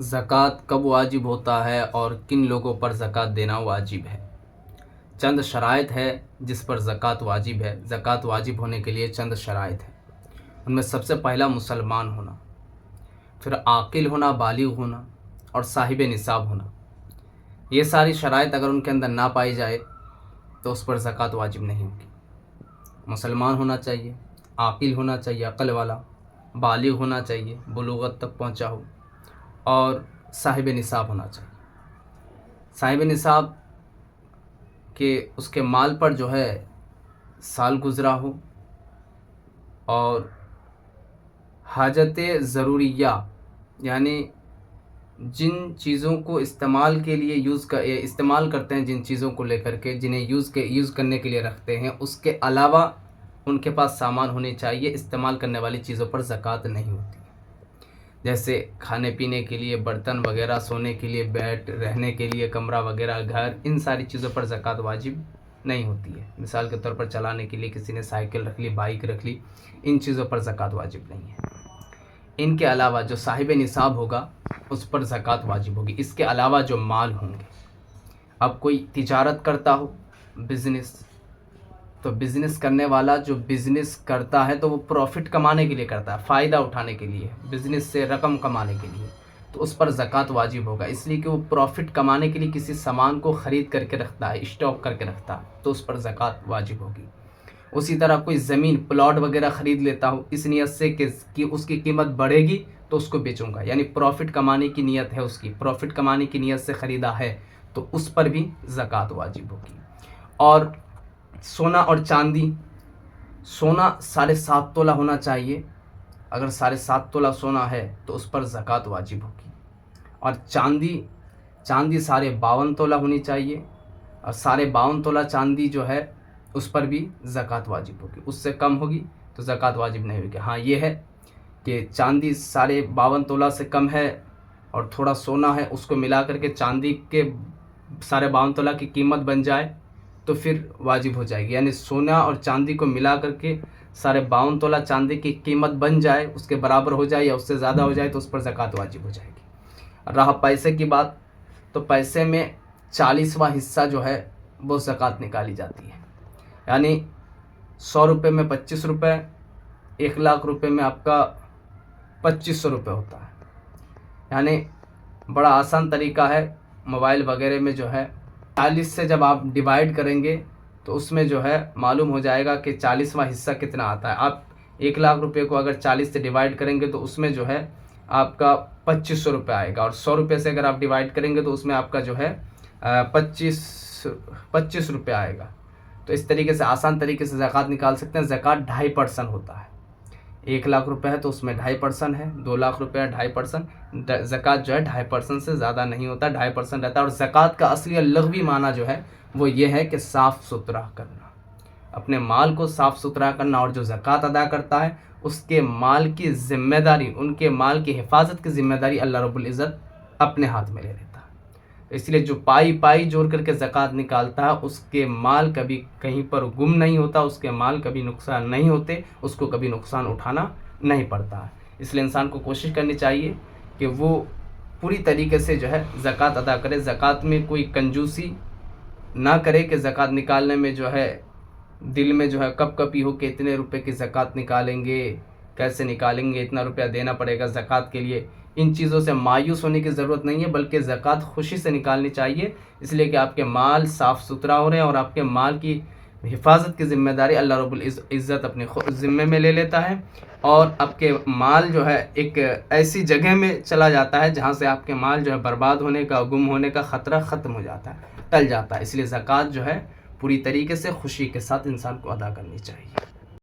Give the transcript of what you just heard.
زکوٰۃ کب واجب ہوتا ہے اور کن لوگوں پر زکوٰۃ دینا واجب ہے؟ چند شرائط ہے جس پر زکوٰۃ واجب ہے۔ زکوٰۃ واجب ہونے کے لیے چند شرائط ہیں۔ ان میں سب سے پہلا مسلمان ہونا، پھر عاقل ہونا، بالغ ہونا اور صاحب نصاب ہونا۔ یہ ساری شرائط اگر ان کے اندر نہ پائی جائے تو اس پر زکوٰۃ واجب نہیں ہوگی۔ مسلمان ہونا چاہیے، عاقل ہونا چاہیے، عقل والا، بالغ ہونا چاہیے، بلوغت تک پہنچا ہو، اور صاحب نصاب ہونا چاہیے۔ صاحب نصاب کہ اس کے مال پر جو ہے سال گزرا ہو، اور حاجت ضروریہ یعنی جن چیزوں کو استعمال کے لیے استعمال کرتے ہیں، جن چیزوں کو لے کر کے جنہیں یوز کرنے کے لیے رکھتے ہیں، اس کے علاوہ ان کے پاس سامان ہونے چاہیے۔ استعمال کرنے والی چیزوں پر زکوٰۃ نہیں ہوتی، جیسے کھانے پینے کے لیے برتن وغیرہ، سونے کے لیے بیڈ، رہنے کے لیے کمرہ وغیرہ، گھر، ان ساری چیزوں پر زکوٰۃ واجب نہیں ہوتی ہے۔ مثال کے طور پر چلانے کے لیے کسی نے سائیکل رکھ لی، بائک رکھ لی، ان چیزوں پر زکوٰۃ واجب نہیں ہے۔ ان کے علاوہ جو صاحب نصاب ہوگا اس پر زکوٰۃ واجب ہوگی۔ اس کے علاوہ جو مال ہوں گے، اب کوئی تجارت کرتا ہو، بزنس، تو بزنس کرنے والا جو بزنس کرتا ہے تو وہ پروفٹ کمانے کے لیے کرتا ہے، فائدہ اٹھانے کے لیے، بزنس سے رقم کمانے کے لیے، تو اس پر زکوٰۃ واجب ہوگا، اس لیے کہ وہ پروفٹ کمانے کے لیے کسی سامان کو خرید کر کے رکھتا ہے، اسٹاک کر کے رکھتا ہے، تو اس پر زکوٰۃ واجب ہوگی۔ اسی طرح کوئی زمین، پلاٹ وغیرہ خرید لیتا ہو اس نیت سے کہ اس کی قیمت بڑھے گی تو اس کو بیچوں گا، یعنی پروفٹ کمانے کی نیت ہے، اس کی پروفٹ کمانے کی نیت سے خریدا ہے، تو اس پر بھی زکوٰۃ واجب ہوگی۔ اور سونا اور چاندی، سونا 7.5 تولہ ہونا چاہیے، اگر 7.5 تولہ سونا ہے تو اس پر زکوٰۃ واجب ہوگی۔ اور چاندی 52.5 تولہ ہونی چاہیے، اور 52.5 تولہ چاندی جو ہے اس پر بھی زکوٰۃ واجب ہوگی۔ اس سے کم ہوگی تو زکوٰۃ واجب نہیں ہوگی۔ ہاں یہ ہے کہ چاندی 52.5 تولہ سے کم ہے اور تھوڑا سونا ہے، اس کو ملا کر کے چاندی کے 52.5 تولہ کی قیمت بن جائے تو پھر واجب ہو جائے گی، یعنی سونا اور چاندی کو ملا کر کے 52.5 تولہ چاندی کی قیمت بن جائے، اس کے برابر ہو جائے یا اس سے زیادہ ہو جائے تو اس پر زکوٰۃ واجب ہو جائے گی۔ رہا پیسے کی بات، تو پیسے میں 40واں حصہ جو ہے وہ زکوٰۃ نکالی جاتی ہے، یعنی 100 روپے میں 25 روپے، 1 لاکھ روپے میں آپ کا 2500 روپے ہوتا ہے۔ یعنی بڑا آسان طریقہ ہے، موبائل وغیرہ میں جو ہے 40 سے جب آپ ڈیوائڈ کریں گے تو اس میں جو ہے معلوم ہو جائے گا کہ 40واں حصہ کتنا آتا ہے۔ آپ 1 لاکھ روپے کو اگر 40 سے ڈیوائڈ کریں گے تو اس میں جو ہے آپ کا 2500 روپے آئے گا، اور 100 روپے سے اگر آپ ڈیوائڈ کریں گے تو اس میں آپ کا جو ہے 25 روپے آئے گا۔ تو اس طریقے سے آسان طریقے سے زکوٰۃ نکال سکتے ہیں۔ زکوٰۃ 2.5% ہوتا ہے، 1 لاکھ روپے ہے تو اس میں 2.5% ہے، 2 لاکھ روپے ہے 2.5%، زکوٰۃ جو ہے 2.5% سے زیادہ نہیں ہوتا، 2.5% رہتا ہے۔ اور زکوٰۃ کا اصلی اور لغوی معنی جو ہے وہ یہ ہے کہ صاف ستھرا کرنا، اپنے مال کو صاف ستھرا کرنا، اور جو زکوٰۃ ادا کرتا ہے اس کے مال کی ذمہ داری، ان کے مال کی حفاظت کی ذمہ داری اللہ رب العزت اپنے ہاتھ میں لے لیتا ہے۔ اس لیے جو پائی جوڑ کر کے زکوٰۃ نکالتا ہے اس کے مال کبھی کہیں پر گم نہیں ہوتا، اس کے مال کبھی نقصان نہیں ہوتے، اس کو کبھی نقصان اٹھانا نہیں پڑتا ہے۔ اس لیے انسان کو کوشش کرنی چاہیے کہ وہ پوری طریقے سے جو ہے زکوٰۃ ادا کرے، زکوٰۃ میں کوئی کنجوسی نہ کرے کہ زکوٰۃ نکالنے میں جو ہے دل میں جو ہے کپ کپی ہو کہ اتنے روپے کی زکوٰۃ نکالیں گے، کیسے نکالیں گے، اتنا روپیہ دینا پڑے گا زکوٰۃ کے لیے۔ ان چیزوں سے مایوس ہونے کی ضرورت نہیں ہے، بلکہ زکوٰۃ خوشی سے نکالنی چاہیے، اس لیے کہ آپ کے مال صاف ستھرا ہو رہے ہیں، اور آپ کے مال کی حفاظت کی ذمہ داری اللہ رب العزت اپنے ذمے میں لے لیتا ہے، اور آپ کے مال جو ہے ایک ایسی جگہ میں چلا جاتا ہے جہاں سے آپ کے مال جو ہے برباد ہونے کا، گم ہونے کا خطرہ ختم ہو جاتا ہے، ٹل جاتا ہے۔ اس لیے زکوٰۃ جو ہے پوری طریقے سے خوشی کے ساتھ انسان کو ادا کرنی چاہیے۔